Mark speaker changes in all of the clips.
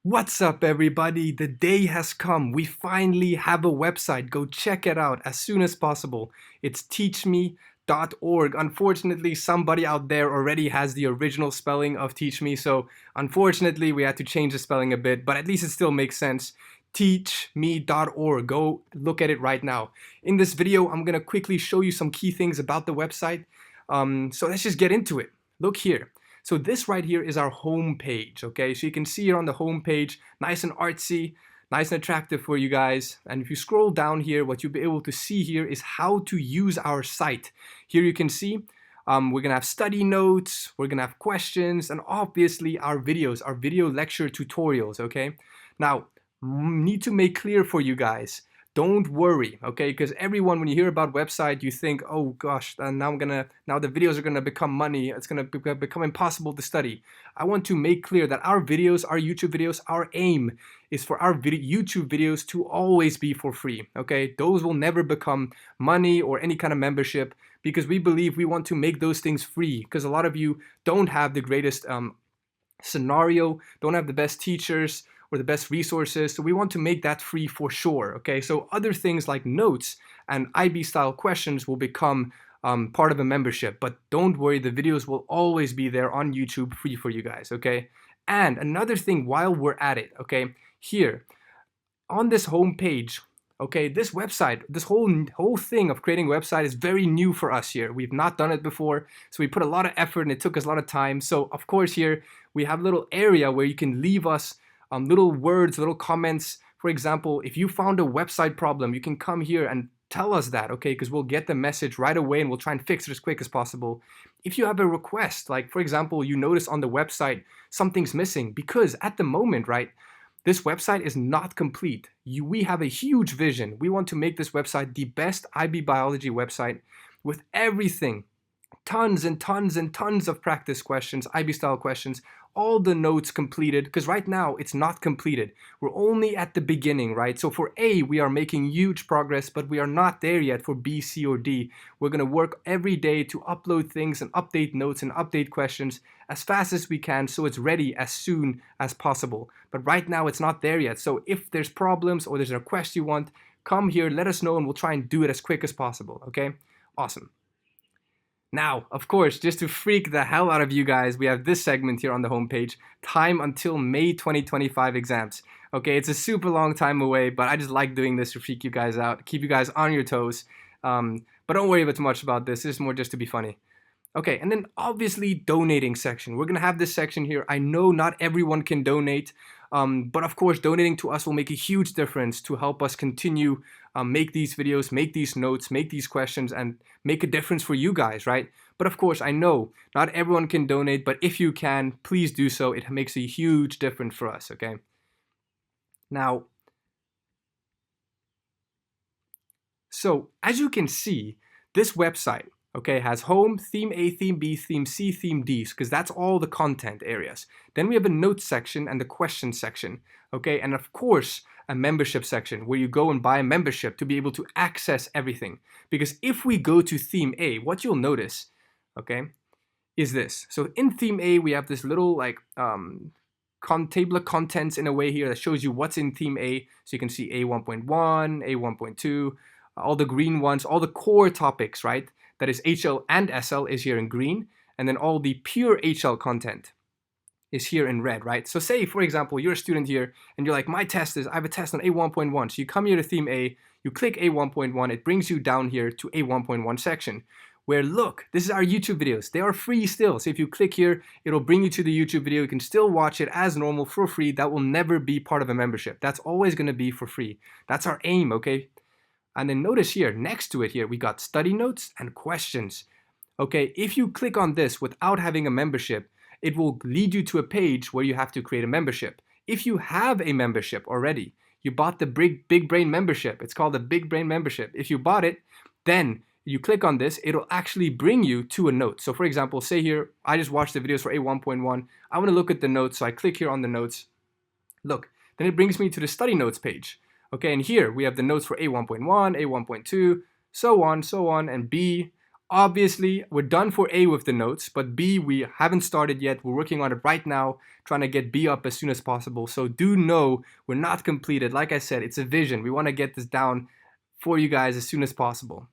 Speaker 1: What's up, everybody? The day has come. We finally have a website. Go check it out as soon as possible. It's teachme.org. Unfortunately, somebody out there already has the original spelling of TeachMe, so unfortunately, we had to change the spelling a bit, but at least it still makes sense. teachme.org. Go look at it right now. In this video, I'm going to quickly show you some key things about the website. So let's just get into it. Look here. So this right here is our home page, okay? So you can see here on the home page, nice and artsy, nice and attractive for you guys. And if you scroll down here, what you'll be able to see here is how to use our site. Here you can see we're gonna have study notes, we're gonna have questions, and obviously our videos, our video lecture tutorials, okay? Now, need to make clear for you guys, don't worry, okay? Because everyone, when you hear about website, you think, oh gosh, now the videos are gonna become money. It's gonna become impossible to study. I want to make clear that our videos, our YouTube videos, our aim is for our YouTube videos to always be for free, okay? Those will never become money or any kind of membership because we believe we want to make those things free because a lot of you don't have the greatest scenario, don't have the best teachers or the best resources, so we want to make that free for sure, okay? So other things like notes and IB style questions will become part of a membership, but don't worry, the videos will always be there on YouTube free for you guys, okay? And another thing while we're at it, okay, here on this home page, okay, this website, this whole thing of creating a website is very new for us here. We've not done it before, so we put a lot of effort and it took us a lot of time. So of course here we have a little area where you can leave us little words, little comments. For example, if you found a website problem, you can come here and tell us that, okay? Because we'll get the message right away and we'll try and fix it as quick as possible. If you have a request, like for example, you notice on the website something's missing, because at the moment, right, this website is not complete. We have a huge vision. We want to make this website the best IB biology website with everything. Tons and tons and tons of practice questions, IB style questions, all the notes completed, because right now it's not completed. We're only at the beginning, right? So for A, we are making huge progress, but we are not there yet for B, C, or D. We're gonna work every day to upload things and update notes and update questions as fast as we can so it's ready as soon as possible. But right now it's not there yet. So if there's problems or there's a request you want, come here, let us know, and we'll try and do it as quick as possible, okay? Awesome. Now, of course, just to freak the hell out of you guys, we have this segment here on the homepage, time until May 2025 exams. Okay, it's a super long time away, but I just like doing this to freak you guys out, keep you guys on your toes. But don't worry too much about this. This is more just to be funny. Okay, and then obviously donating section. We're gonna have this section here. I know not everyone can donate, but of course donating to us will make a huge difference to help us continue make these videos, make these notes, make these questions, and make a difference for you guys, right? But of course, I know not everyone can donate, but if you can, please do so. It makes a huge difference for us, okay? Now, so as you can see, this website, okay, has home, theme A, theme B, theme C, theme D, because that's all the content areas. Then we have a notes section and the question section, okay? And of course, a membership section where you go and buy a membership to be able to access everything. Because if we go to theme A, what you'll notice, okay, is this. So in theme A, we have this little like table of contents in a way here that shows you what's in theme A. So you can see A1.1, A1.2, all the green ones, all the core topics, right? That is HL and SL is here in green, and then all the pure HL content is here in red, right? So say, for example, you're a student here, and you're like, I have a test on A1.1. So you come here to theme A, you click A1.1, it brings you down here to A1.1 section, where look, this is our YouTube videos. They are free still. So if you click here, it'll bring you to the YouTube video. You can still watch it as normal for free. That will never be part of a membership. That's always gonna be for free. That's our aim, okay? And then notice here, next to it here, we got study notes and questions. Okay, if you click on this without having a membership, it will lead you to a page where you have to create a membership. If you have a membership already, you bought the Big Brain membership. It's called the Big Brain membership. If you bought it, then you click on this, it'll actually bring you to a note. So for example, say here, I just watched the videos for A1.1. I want to look at the notes, so I click here on the notes. Look, then it brings me to the study notes page. Okay, and here we have the notes for A1.1, A1.2, so on, and B, Obviously, we're done for A with the notes, but B, we haven't started yet. We're working on it right now, trying to get B up as soon as possible. So do know we're not completed. Like I said, it's a vision. We want to get this down for you guys as soon as possible.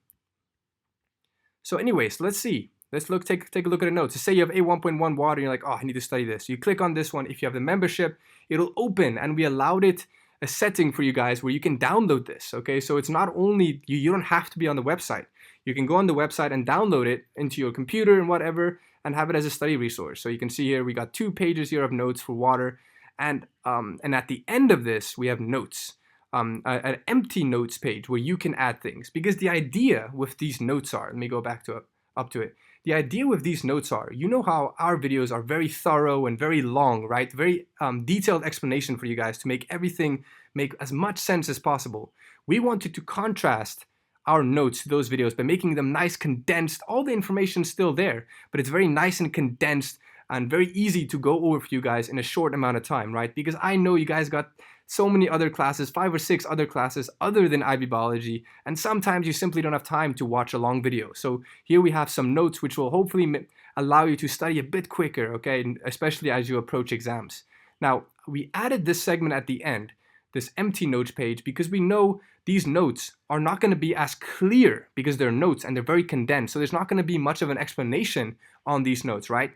Speaker 1: So anyways, let's see. Let's take a look at the notes. So say you have A1.1 water, and you're like, oh, I need to study this. You click on this one. If you have the membership, it'll open, and we allowed it a setting for you guys where you can download this, okay? So it's not only, you don't have to be on the website. You can go on the website and download it into your computer and whatever, and have it as a study resource. So you can see here, we got 2 pages here of notes for water, and at the end of this, we have notes. An empty notes page where you can add things, because the idea with these notes are, let me go back to up to it. The idea with these notes are, you know how our videos are very thorough and very long, right? Very detailed explanation for you guys to make everything make as much sense as possible. We wanted to contrast our notes to those videos by making them nice, condensed. All the information's still there, but it's very nice and condensed and very easy to go over for you guys in a short amount of time, right? Because I know you guys got so many other classes, 5 or 6 other classes other than IB Biology, and sometimes you simply don't have time to watch a long video. So here we have some notes which will hopefully allow you to study a bit quicker, okay, especially as you approach exams. Now, we added this segment at the end, this empty notes page, because we know these notes are not going to be as clear because they're notes and they're very condensed. So there's not going to be much of an explanation on these notes, right?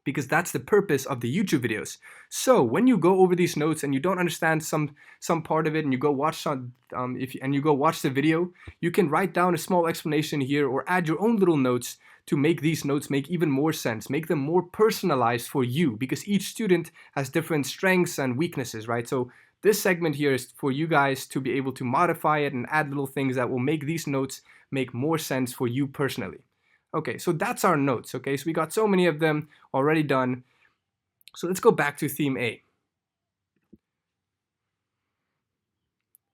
Speaker 1: Because that's the purpose of the YouTube videos. So when you go over these notes and you don't understand some part of it, and you go watch you go watch the video, you can write down a small explanation here or add your own little notes to make these notes make even more sense, make them more personalized for you, because each student has different strengths and weaknesses, right? So this segment here is for you guys to be able to modify it and add little things that will make these notes make more sense for you personally. Okay, so that's our notes, okay? So we got so many of them already done. So let's go back to theme A.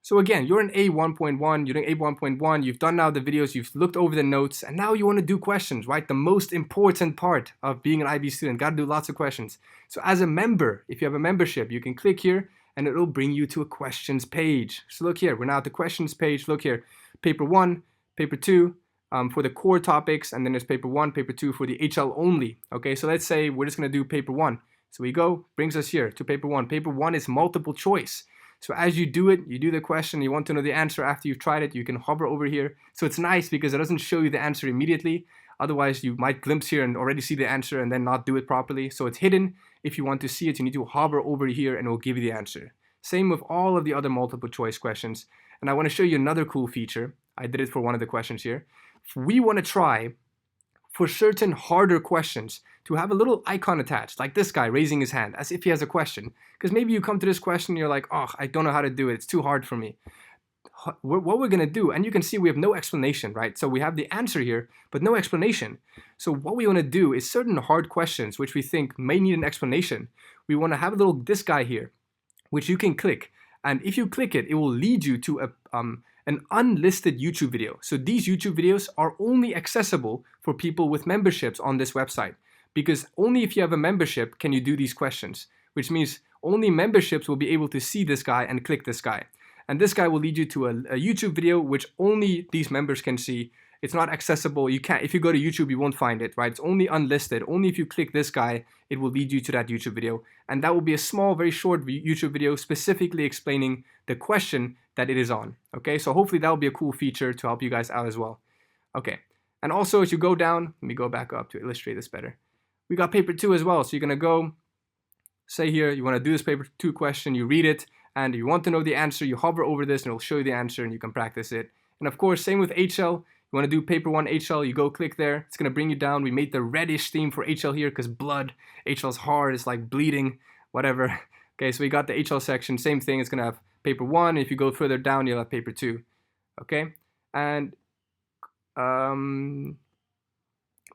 Speaker 1: So again, you're in A1.1, you're doing A1.1, you've done now the videos, you've looked over the notes, and now you want to do questions, right? The most important part of being an IB student, got to do lots of questions. So as a member, if you have a membership, you can click here and it'll bring you to a questions page. So look here, we're now at the questions page. Look here, paper 1, paper 2, for the core topics, and then there's paper 1, paper 2 for the HL only. Okay, so let's say we're just going to do paper 1. So we go, brings us here to paper 1. Paper 1 is multiple choice. So as you do it, you do the question, you want to know the answer after you've tried it, you can hover over here. So it's nice because it doesn't show you the answer immediately. Otherwise, you might glimpse here and already see the answer and then not do it properly. So it's hidden. If you want to see it, you need to hover over here and it will give you the answer. Same with all of the other multiple choice questions. And I want to show you another cool feature. I did it for one of the questions here. We want to try for certain harder questions to have a little icon attached, like this guy raising his hand as if he has a question. Because maybe you come to this question and you're like, oh, I don't know how to do it. It's too hard for me. What we're going to do, and you can see we have no explanation, right? So we have the answer here, but no explanation. So what we want to do is certain hard questions, which we think may need an explanation. We want to have a little, this guy here, which you can click. And if you click it, it will lead you to an unlisted YouTube video. So these YouTube videos are only accessible for people with memberships on this website, because only if you have a membership can you do these questions, which means only memberships will be able to see this guy and click this guy. And this guy will lead you to a YouTube video which only these members can see. It's not accessible. You can't, if you go to YouTube, you won't find it, right? It's only unlisted. Only if you click this guy, it will lead you to that YouTube video. And that will be a small, very short YouTube video specifically explaining the question that it is on. Okay, so hopefully that will be a cool feature to help you guys out as well. Okay, and also as you go down, let me go back up to illustrate this better. We got paper 2 as well. So you're gonna go, say here, you wanna do this paper 2 question, you read it, and you want to know the answer, you hover over this and it'll show you the answer and you can practice it. And of course, same with HL. You want to do paper 1 HL, you go click there. It's going to bring you down. We made the reddish theme for HL here because blood. HL's hard. It's like bleeding, whatever. Okay, so we got the HL section. Same thing. It's going to have paper 1. If you go further down, you'll have paper 2. Okay, and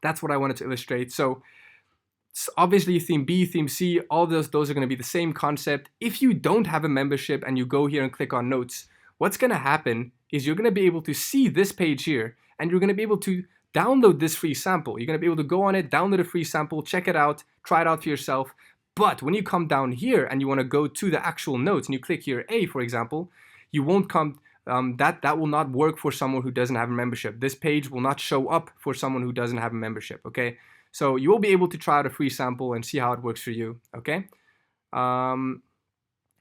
Speaker 1: that's what I wanted to illustrate. So obviously theme B, theme C, all those are going to be the same concept. If you don't have a membership and you go here and click on notes, what's going to happen is you're going to be able to see this page here, and you're going to be able to download this free sample. You're going to be able to go on it, download a free sample, check it out, try it out for yourself. But when you come down here and you want to go to the actual notes and you click here A, for example, you won't come that will not work for someone who doesn't have a membership. This page will not show up for someone who doesn't have a membership, okay? So you will be able to try out a free sample and see how it works for you, okay?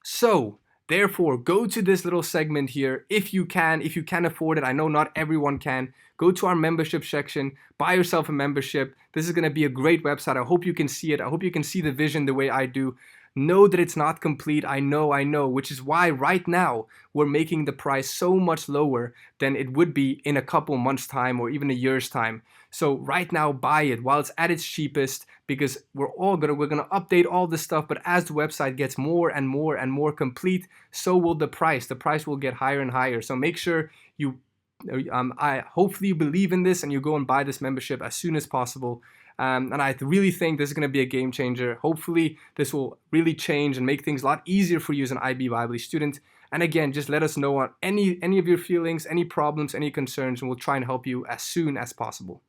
Speaker 1: So therefore, go to this little segment here if you can afford it. I know not everyone can. Go to our membership section, buy yourself a membership. This is going to be a great website. I hope you can see it. I hope you can see the vision the way I do. Know that it's not complete. I know, which is why right now we're making the price so much lower than it would be in a couple months' time or even a year's time. So right now, buy it while it's at its cheapest, because we're gonna update all this stuff. But as the website gets more and more and more complete, so will the price. The price will get higher and higher. So make sure you, hopefully you believe in this and you go and buy this membership as soon as possible. And I really think this is going to be a game changer. Hopefully this will really change and make things a lot easier for you as an IB Bible student. And again, just let us know on any of your feelings, any problems, any concerns, and we'll try and help you as soon as possible.